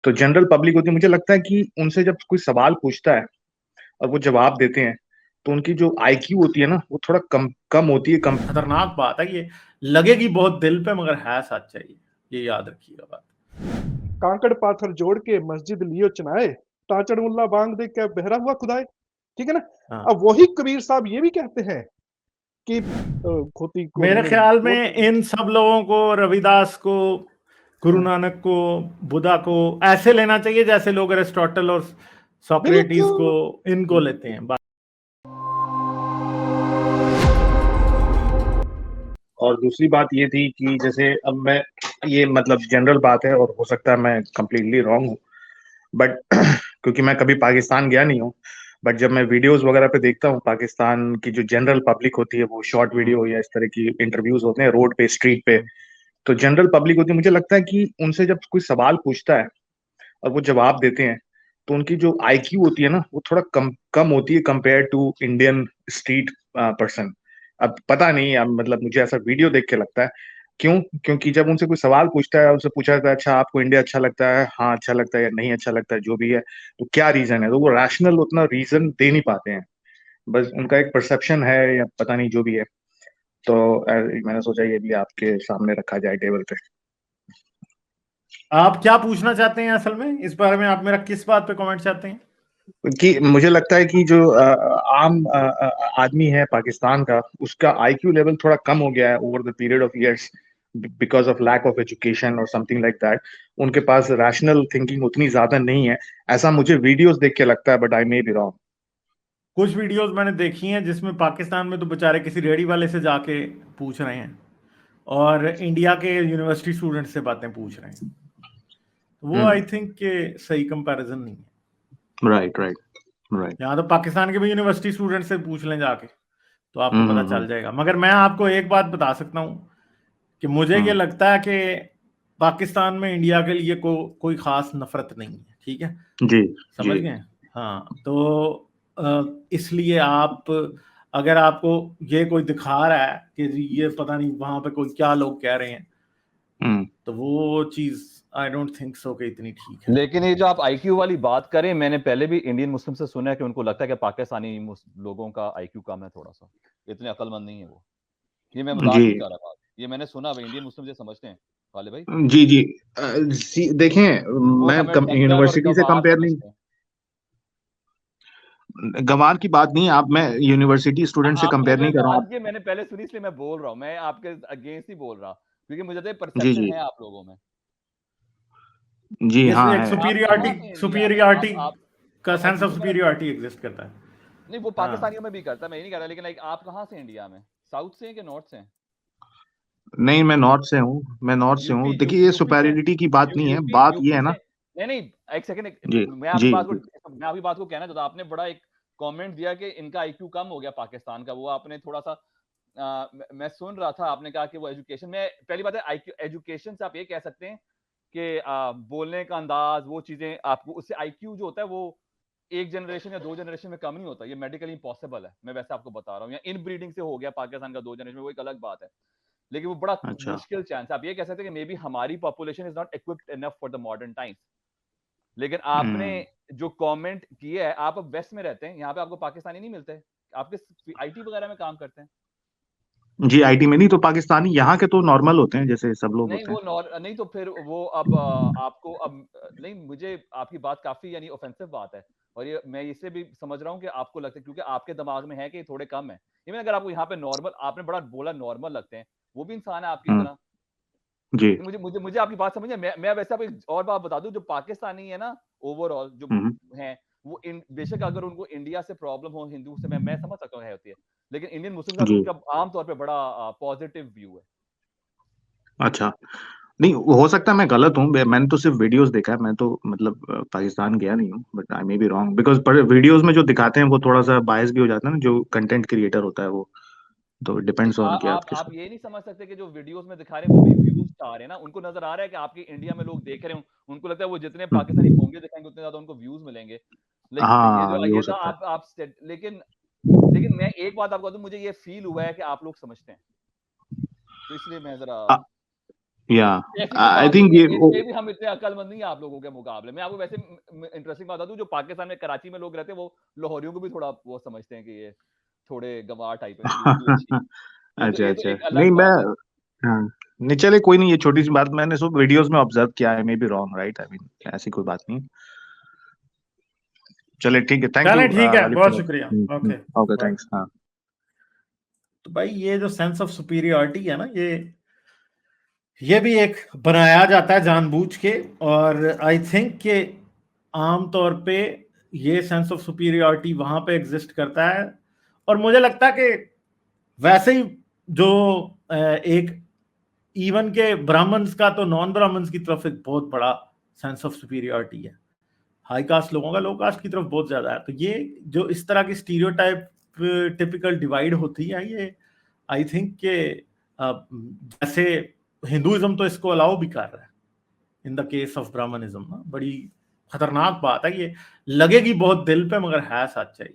तो general public होती है, मुझे लगता है कि उनसे जब कोई सवाल पूछता है और वो जवाब देते हैं, तो उनकी जो आईक्यू होती है ना, वो थोड़ा कम कम होती है कम। खतरनाक बात है ये, लगेगी बहुत दिल पे मगर है सच है ये याद रखिएगा बात। कांकड़ पाथर जोड़ के मस्जिद लियो चनाए, ताचड़ मुल्ला बांग दे क्या बहरा हुआ खुदाए। ठीक है ना। हाँ। अब वही कबीर साहब ये भी कहते हैं कि खोती को मेरे ख्याल में इन सब लोगों को, रविदास को, गुरु नानक को, बुद्धा को ऐसे लेना चाहिए जैसे लोग एरिस्टोटल और सोक्रेटिस को, इनको लेते हैं। और दूसरी बात ये थी कि जैसे अब मैं, ये मतलब जनरल बात है और हो सकता है मैं कंप्लीटली रॉन्ग हूँ, बट क्योंकि मैं कभी पाकिस्तान गया नहीं हूँ, बट जब मैं वीडियोस वगैरह पे देखता हूँ पाकिस्तान की जो जनरल पब्लिक होती है, वो शॉर्ट वीडियो या इस तरह की इंटरव्यूज होते हैं रोड पे, स्ट्रीट पे, तो जनरल पब्लिक होती है, मुझे लगता है कि उनसे जब कोई सवाल पूछता है और वो जवाब देते हैं, तो उनकी जो आईक्यू होती है ना, वो थोड़ा कम कम होती है compare to Indian street person. अब पता नहीं, अब मतलब मुझे ऐसा वीडियो देख के लगता है। क्यों? क्योंकि जब उनसे कोई सवाल पूछता है, उनसे पूछा जाता है अच्छा आपको इंडिया अच्छा लगता है, हाँ अच्छा लगता है या नहीं अच्छा लगता है, जो भी है, तो क्या रीजन है, तो वो रैशनल उतना रीजन दे नहीं पाते हैं। बस उनका एक परसेप्शन है या पता नहीं जो भी है। तो मैंने सोचा ये भी आपके सामने रखा जाए टेबल पे। आप क्या पूछना चाहते हैं असल में इस बारे में? आप मेरा किस बात पे कमेंट चाहते हैं? कि मुझे लगता है कि जो आम आदमी है पाकिस्तान का, उसका आईक्यू लेवल थोड़ा कम हो गया है over the period of years, because of lack of education और समथिंग लाइक दैट। उनके पास रैशनल थिंकिंग उतनी ज्यादा नहीं है, ऐसा मुझे वीडियोस देख के लगता है, but I may be wrong. कुछ वीडियोस मैंने देखी हैं जिसमें पाकिस्तान में तो बेचारे किसी रेडी वाले से जाके पूछ रहे हैं और इंडिया के यूनिवर्सिटी स्टूडेंट से बातें पूछ रहे हैं। वो आई थिंक के सही कंपैरिजन नहीं है। Right right right. यहाँ तो पाकिस्तान के भी यूनिवर्सिटी स्टूडेंट से पूछ लें जाके, तो आपको पता चल जाएगा। मगर मैं आपको एक बात बता सकता हूँ कि मुझे ये लगता है कि पाकिस्तान में इंडिया के लिए कोई खास नफरत नहीं है। ठीक है, जी समझ जी। गए? हाँ, तो इसलिए आप, अगर आपको ये कोई दिखा रहा है कि ये पता नहीं वहां पे कोई क्या लोग कह रहे हैं, तो वो चीज आई डोंट थिंक सो कि इतनी ठीक है। लेकिन ये जो आप आईक्यू वाली बात करें, मैंने पहले भी इंडियन मुस्लिम से सुना है कि उनको लगता है कि पाकिस्तानी लोगों का आईक्यू कम है थोड़ा सा, इतने अक्लमंद नहीं है वो। ये मैं मजाक नहीं कर रहा बात, ये मैंने सुना, इंडियन मुस्लिम जो समझते हैं वाले भाई। जी जी। देखें, वो मैं हमें डंगर और यूनिवर्सिटी से गंवार कंपेयर नहीं, समझते हैं। गंवार की बात नहीं, आप, मैं यूनिवर्सिटी स्टूडेंट से आपने कंपेयर जो नहीं कर रहा हूँ। बात की मैंने पहले सुनी, इसलिए मैं बोल रहा हूँ, मैं आपके अगेंस्ट ही बोल रहा, क्योंकि मुझे तो जी परसेप्शन जी है आप लोगों में। जी। ये हाँ एक है। आप कहाँ से इंडिया में सुपीरियरिटी आप का सेंस ऑफ एक्चुअली मेरा, सुपीरियरिटी एग्जिस्ट करता है। नहीं वो हाँ, पाकिस्तानियों में भी करता है, मैं ये नहीं कह रहा, लेकिन लाइक आप कहाँ से इंडिया में, साउथ से हैं कि नॉर्थ से हैं? नहीं, मैं नॉर्थ से हूँ, मैं नॉर्थ से यूपी हूँ। देखिए, ये यूपी से हैं? सुपैरिटी की बात नहीं है, यूपी बात ये यूपी है से? ना। नहीं नहीं, एक सेकंड, जी मैं आपकी जी बात को जी। मैं आपकी बात को कहना चाहता हूं। आपने बड़ा एक कमेंट दिया कि इनका आईक्यू कम हो गया पाकिस्तान का, वो आपने थोड़ा सा मैं सुन रहा था, आपने कहा कि वो एजुकेशन में, पहली बात है आईक्यू, एजुकेशन से आप ये कह सकते हैं कि बोलने का अंदाज, वो चीजें आपको, उससे आईक्यू जो होता है वो एक जनरेशन या दो जनरेशन में कम नहीं होता, ये मेडिकली इम्पॉसिबल है, मैं वैसे आपको बता रहा हूँ। या इन ब्रीडिंग से हो गया पाकिस्तान का 2 जनरेशन में, वो एक अलग बात है, लेकिन वो बड़ा अच्छा। मुश्किल चांस है। आप ये कह सकते हैं कि मे बी हमारी population is not equipped enough for the modern times. लेकिन आपने जो कमेंट किया है, आप अब वेस्ट में रहते हैं, यहाँ पे आपको पाकिस्तानी नहीं मिलते, आपके आईटी वगैरह में काम करते हैं। जी, आईटी में नहीं तो पाकिस्तानी यहाँ के तो नॉर्मल होते हैं, जैसे सब लोग नहीं होते वो हैं। नहीं तो फिर वो अब आपको अब नहीं, मुझे आपकी बात काफी यानी ऑफेंसिव बात है, और ये मैं इसे भी समझ रहा हूँ कि आपको लगता है, क्योंकि आपके दिमाग में है कि थोड़े कम है। इवन अगर आपको यहाँ पे नॉर्मल, आपने बड़ा बोला नॉर्मल लगते हैं, वो भी इंसान है आपकी तरह। जी। मुझे मुझे मुझे आपकी बात समझ है। मैं वैसे आपको एक और बात बता दूं, जो पाकिस्तानी है ना, ओवरऑल जो हैं, वो बेशक अगर उनको इंडिया से प्रॉब्लम हो, हिंदू से, मैं समझ सकता हूँ है होती है, लेकिन इंडियन मुस्लिम का जी। उनका आमतौर पे बड़ा पॉजिटिव व्यू है। अच्छा। नहीं, हो सकता है मैं गलत हूँ, मैंने तो सिर्फ वीडियोस देखा है, मैं तो मतलब पाकिस्तान गया नहीं हूँ, but I may be wrong, because पर वीडियोस में जो दिखाते हैं वो थोड़ा सा बायस भी हो जाता है ना, जो कंटेंट क्रिएटर होता है वो, तो नहीं डिपेंड्स ऑन कि आप आप किस। ये नहीं समझ सकते कि जो वीडियोस में दिखा रहे हैं वो भी व्यूज चाह रहे हैं ना, उनको नजर आ रहा है कि आपकी इंडिया में लोग देख रहे हो, उनको लगता है वो जितने पाकिस्तानी बोंगे दिखाएंगे उतने ज्यादा उनको व्यूज मिलेंगे। हाँ, ये हो ये जो सकता है। आप लेकिन लेकिन मैं एक बात आपको बता दूं, मुझे ये फील हुआ है कि आप लोग समझते हैं, तो इसलिए मैं जरा ऐसी आई बात थिंक नहीं ये है, इसमें भी हम इतने अक्लमंद नहीं है आप लोगों के मुकाबले में। आपको वैसे इंटरेस्टिंग बात बता दूं, जो पाकिस्तान में कराची में लोग रहते हैं वो लाहौरियों को भी थोड़ा वो समझते हैं कि ये थोड़े गंवार टाइप है, ये भी अच्छी अच्छा ये तो अच्छा, एक नहीं अलग मैं, बात है। हाँ, नहीं चले कोई नहीं, ये छोटी सी बात मैंने सब वीडियोस में ऑब्जर्व किया है, may be wrong, right, I mean ऐसी कोई बात नहीं। चले ठीक है, थैंक यू चलें ठीक है, गालिब बहुत साहब। शुक्रिया। Okay okay bye. थैंक्स। हाँ तो भाई ये जो सेंस ऑफ सुपीरियरिटी है ना, ये भी एक बनाया जाता है जानबूझ के, और आई थिंक कि आमतौर पे ये सेंस ऑफ सुपीरियरिटी वहां पे एग्जिस्ट करता है। और मुझे लगता है कि वैसे ही जो एक इवन के ब्राह्मण्स का तो नॉन ब्राह्मण्स की तरफ एक बहुत बड़ा सेंस ऑफ सुपीरियरिटी है, हाई कास्ट लोगों का लो कास्ट की तरफ बहुत ज्यादा है। तो ये जो इस तरह की स्टीरियोटाइप टिपिकल डिवाइड होती है, ये आई थिंक के जैसे हिंदुइज्म तो इसको अलाउ भी कर रहा है in the case of Brahminism ना, बड़ी खतरनाक बात है ये, लगेगी बहुत दिल पे मगर है सच है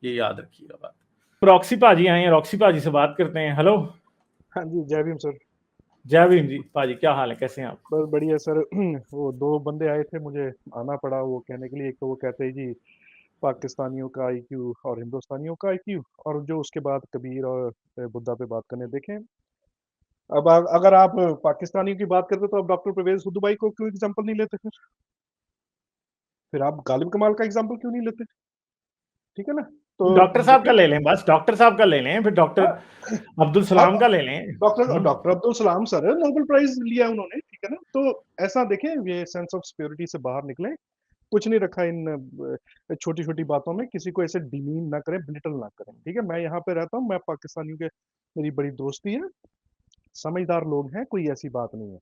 ये याद रखिएगा बात। रॉक्सी पाजी आए हैं, रॉक्सी पाजी से बात करते हैं। हेलो। हाँ जी, जय भीम सर। जय भीम जी। पाजी क्या हाल है, कैसे हैं आप? बस बढ़िया सर। वो दो बंदे आए थे, मुझे आना पड़ा वो कहने के लिए। एक तो वो कहते हैं जी पाकिस्तानियों का आईक्यू और हिंदुस्तानियों का आईक्यू, और जो उसके बाद कबीर और बुद्धा पे बात करने देखें। अब अगर आप पाकिस्तानियों की बात करते तो आप डॉक्टर परवेज हुद्दू भाई को क्यों एग्जांपल नहीं लेते? फिर आप गालिब कमाल का एग्जांपल क्यों नहीं लेते? ठीक है ना? तो डॉक्टर साहब का ले लें, बस डॉक्टर साहब का ले लें, फिर डॉक्टर हाँ, अब्दुल आप सलाम का ले लें। Doctor Abdul Salam sir Nobel prize लिया उन्होंने, ठीक है ना? तो ऐसा देखें, ये सेंस ऑफ सिक्योरिटी से बाहर निकले। कुछ नहीं रखा इन छोटी छोटी बातों में, किसी को ऐसे डिमीन ना करें, बिलिटल ना करें, ठीक है? मैं यहाँ पे रहता हूँ, मैं पाकिस्तानियों के, मेरी बड़ी दोस्ती है, समझदार लोग हैं, कोई ऐसी बात नहीं है,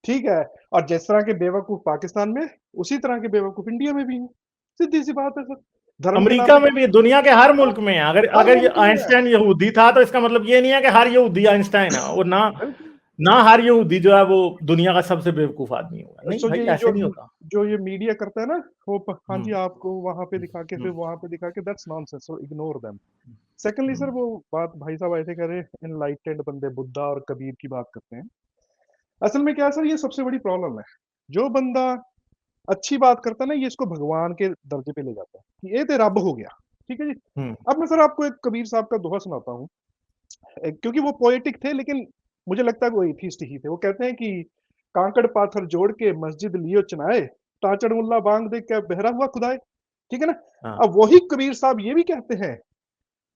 ठीक है? और जिस तरह के बेवकूफ पाकिस्तान में, उसी तरह के बेवकूफ इंडिया में भी हैं। सीधी सी बात है सर। धर्म के नाम अमेरिका पे में भी, दुनिया के हर मुल्क में है। अगर हर अगर ये मुल्क में है। आइंस्टाइन यहूदी था तो इसका मतलब ये नहीं है कि हर यहूदी आइंस्टाइन है, और ना बिल्कुल। ना हर यहूदी जो है वो दुनिया का सबसे बेवकूफ आदमी होगा। नहीं सो भाई, ये ऐसे नहीं होता। जो ये मीडिया करता है ना, वो हाँ जी हम्म, आपको वहां पे दिखा के, फिर हम्म, वहां पे दिखा के, that's nonsense, so ignore them. Secondly sir, hmm, वो बात भाई साहब ऐसे कह रहे हैं, एनलाइटेंड बंदे बुद्धा और कबीर की बात करते हैं। असल में क्या है सर, ये सबसे बड़ी प्रॉब्लम है। जो बंदा अच्छी बात करता है ना, ये इसको भगवान के दर्जे पे ले जाता है कि ये तो रब हो गया, ठीक है जी। हम्म, अब मैं सर आपको एक कबीर साहब का दोहा सुनाता हूँ, क्योंकि वो पोएटिक थे, लेकिन मुझे लगता है वो एथिस्ट ही थे। वो कहते हैं कि कांकड़ पाथर जोड़ के मस्जिद लियो चनाए, ताचड़ मुल्ला बांग दे के बहरा हुआ खुदाए, ठीक है ना? हाँ, अब वही कबीर साहब ये भी कहते हैं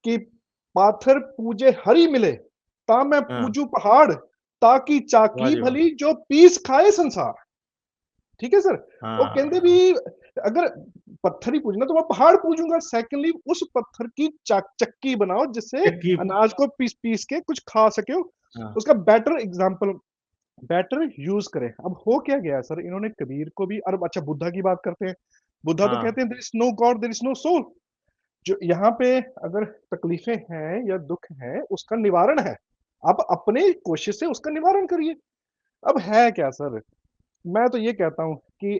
कि पाथर पूजे हरि मिले, ता मैं हाँ, पूजू पहाड़, ताकि वाह चाकी जी वाह। भली जो पीस खाए संसार, ठीक है सर? वो कहते भी, हाँ, अगर पत्थर ही पूजना तो मैं पहाड़ पूजूंगा। सेकंडली, उस पत्थर की चक्की बनाओ जिससे चक्की। अनाज को पीस पीस के कुछ खा सके हो, हाँ, उसका बेटर एग्जाम्पल, बेटर यूज करें। अब हो क्या गया सर, इन्होंने कबीर को भी, और अच्छा बुद्धा की बात करते हैं, बुद्धा तो हाँ, कहते हैं there is no God, there is no soul. जो यहाँ पे अगर तकलीफें हैं या दुख है, उसका निवारण है, आप अपने कोशिश से उसका निवारण करिए। अब है क्या सर, मैं तो ये कहता हूँ कि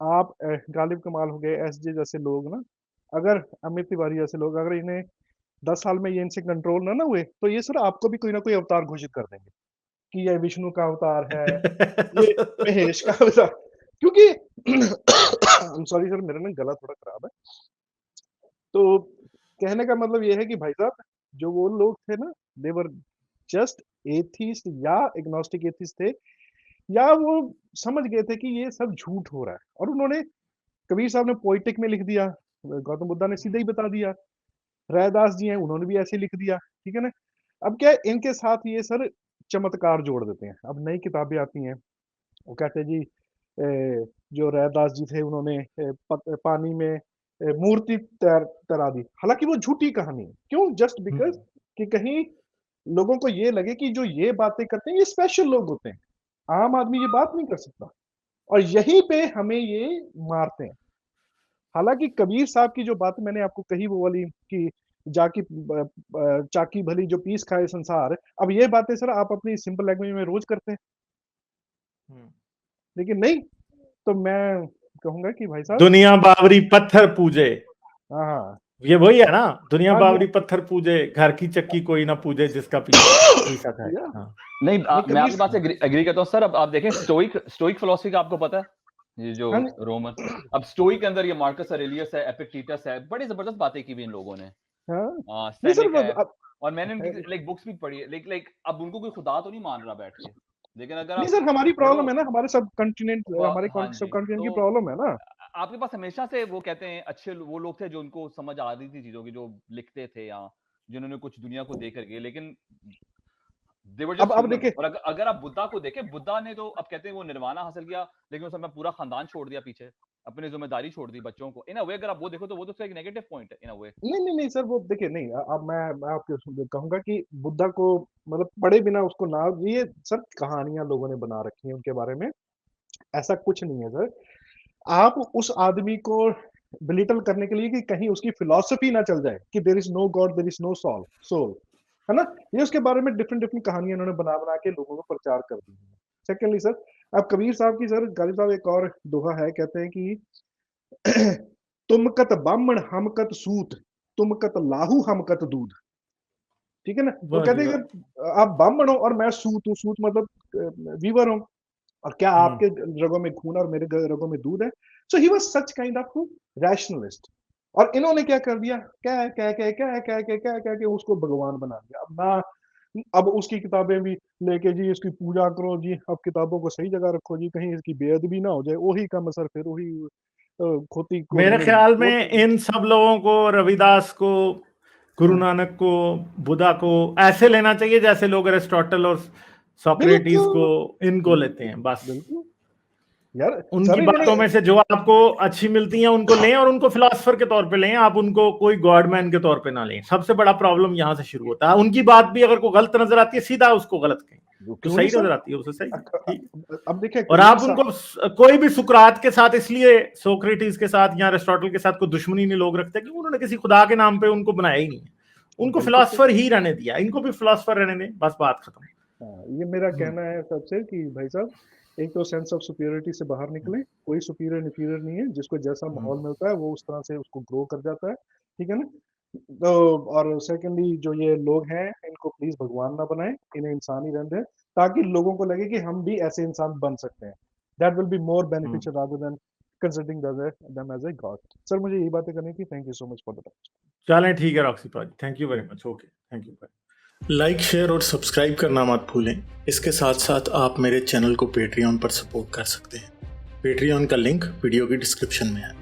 आप गालिब कमाल हो गए, एसजे जैसे लोग ना, अगर अमित तिवारी जैसे लोग, अगर इन्हें 10 साल में ये इनसे कंट्रोल ना हुए, तो ये सर आपको भी कोई ना कोई अवतार घोषित कर देंगे कि ये विष्णु का अवतार है, ये महेश का अवतार। क्योंकि सॉरी सर, मेरा ना गला थोड़ा खराब है। तो कहने का मतलब ये है कि भाई साहब, जो वो लोग थे ना, देवर जस्ट एथीस्ट या एग्नोस्टिक एथीस्ट थे, या वो समझ गए थे कि ये सब झूठ हो रहा है, और उन्होंने, कबीर साहब ने पोइटिक में लिख दिया, गौतम बुद्धा ने सीधे ही बता दिया, रैदास जी हैं उन्होंने भी ऐसे लिख दिया, ठीक है ना? अब क्या है, इनके साथ ये सर चमत्कार जोड़ देते हैं। अब नई किताबें आती हैं, वो कहते हैं जी जो रैदास जी थे उन्होंने पानी में मूर्ति तैरा दी, हालांकि वो झूठी कहानी है। क्यों? जस्ट बिकॉज कि कहीं लोगों को ये लगे कि जो ये बातें करते हैं ये स्पेशल लोग होते हैं, आम आदमी ये बात नहीं कर सकता, और यहीं पे हमें ये मारते हैं। हालांकि कबीर साहब की जो बात मैंने आपको कही, वो वाली कि जाकी चाकी भली जो पीस खाए संसार, अब ये बातें सर आप अपनी सिंपल लैंग्वेज में रोज करते हैं, लेकिन नहीं। तो मैं कहूंगा कि भाई साहब, दुनिया बावरी पत्थर पूजे, हाँ हाँ, ये वही है ना, दुनिया हाँ, बावरी पत्थर पूजे, घर की चक्की कोई ना पूजे जिसका पीछा खाए। या हाँ। नहीं ये मैं आपकी कबीर बात से एग्री करता हूँ सर। अब आप देखें स्टोइक फिलोसफी का आपको पता है, ये जो हाँ रोमन, अब स्टोइक के अंदर ये मार्कस ऑरेलियस है, एपिक्टेटस है, बड़ी जबरदस्त बातें की हुई इन लोगों ने। हाँ नहीं सर सेनेक है, अब और मैंने उनकी लाइक बुक्स भी पढ़ी है, लाइक अब उनको कोई खुदा तो नहीं मान रहा बैठ के, लेकिन अगर नहीं आप सर हमारी पढ़ो प्रॉब्लम है ना, हमारे सब कॉन्टिनेंट, हमारे हाँ सब जी, कॉन्टिनेंट की तो प्रॉब्लम है ना। आपके पास हमेशा से वो कहते हैं अच्छे वो लोग थे जो उनको समझ आ रही थी चीजों की, जो लिखते थे या जिन्होंने कुछ दुनिया को देख करके, लेकिन दे वर जस्ट अब ह्यूमन। देखिए और अगर आप बुद्धा को देखें, बुद्धा ने तो अब कहते हैं वो निर्वाणा हासिल किया, लेकिन उसने अपना पूरा खानदान छोड़ दिया पीछे, अपनी जिम्मेदारी छोड़ दी बच्चों को। इन अ वे अगर आप वो देखो तो वो तो उसका एक नेगेटिव पॉइंट है इन अ वे। नहीं सर वो देखिए नहीं, अब मैं आपको कहूंगा कि बुद्धा को मतलब पढ़े बिना उसको ना, ये सर कहानियां लोगों ने बना रखी हैं उनके बारे में, ऐसा कुछ नहीं है सर। आप उस आदमी को बिलिटल करने के लिए कि कहीं उसकी फिलॉसफी ना चल जाए कि there is no God there is no soul, है ना, ये उसके बारे में डिफरेंट डिफरेंट कहानियां इन्होंने बना बना के लोगों को प्रचार कर दी है। सेकेंडली सर, अब कबीर साहब की, सर गालिब साहब एक और दोहा है, कहते हैं कि तुम कत बामण हम कत सूत, तुम कत लाहू हम कत दूध। ठीक है ना, वो वाह जी कहते हैं वाह। कि आप ब्राह्मण हो और मैं सूत हूँ, सूत मतलब वीवर हूँ, और क्या आपके रगों में खून और मेरे रगों में दूध है। So he was such kind of rationalist, और इन्होंने क्या कर दिया, क्या के उसको भगवान बना दिया। अब ना, अब उसकी किताबें भी लेके जी इसकी पूजा करो जी, अब किताबों को सही जगह रखो जी, कहीं इसकी बेअदबी ना हो जाए, वही कम असर फिर वही खोती को मेरे हमने ख्याल तोड़ में कर दिया। इन सब लोगों को, रविदास को, गुरु नानक को, बुद्धा को ऐसे लेना चाहिए जैसे लोग एरिस्टोटल और सोक्रेटिस को, बिल्कुल इनको लेते हैं बस। बिल्कुल यार, उनकी सर इन्होंने बातों में से जो आपको अच्छी मिलती हैं उनको लें, और उनको फिलोसफर के तौर पे लें, आप उनको कोई गॉडमैन के तौर पे ना लें। सबसे बड़ा प्रॉब्लम यहां से शुरू होता है। उनकी बात भी अगर कोई गलत नजर आती है, सीधा उसको गलत कहें, जो क्यों नहीं सही सर, नजर आती है उसे सही ठीक। अब देखिए और कबीर आप साहब, उनको कोई भी सुकरात के साथ, इसलिए सोक्रेटिस के साथ या एरिस्टोटल के साथ कोई दुश्मनी नहीं लोग रखते कि उन्होंने किसी खुदा के नाम पे उनको बनाया ही नहीं है, उनको बिल्कुल सही। फिलोसफर ही रहने दिया, इनको भी फिलोसफर रहने दें, बस बात खत्म। हाँ, ये मेरा कहना है सबसे कि भाई साहब, एक तो सेंस ऑफ सुपीरियरिटी से बाहर निकले, कोई सुपीरियर इंफीरियर नहीं है, जिसको जैसा माहौल मिलता है वो उस तरह से उसको ग्रो कर जाता है, ठीक है ना। तो और सेकेंडली जो ये लोग हैं इनको प्लीज भगवान ना बनाएं, इन्हें इंसान ही रहने दें, ताकि लोगों को लगे कि हम भी ऐसे इंसान बन सकते हैं। That will be more beneficial rather than considering them as a god। Sir मुझे यही बातें करनी थी, thank you so much for the time. चलें ठीक है रॉक्सी पाजी, thank you very much. Okay, thank you. Like, share और सब्सक्राइब करना मत भूलें। इसके साथ साथ आप मेरे चैनल को पेट्रियन पर सपोर्ट कर सकते हैं। पेट्रियन का लिंक वीडियो की डिस्क्रिप्शन में है।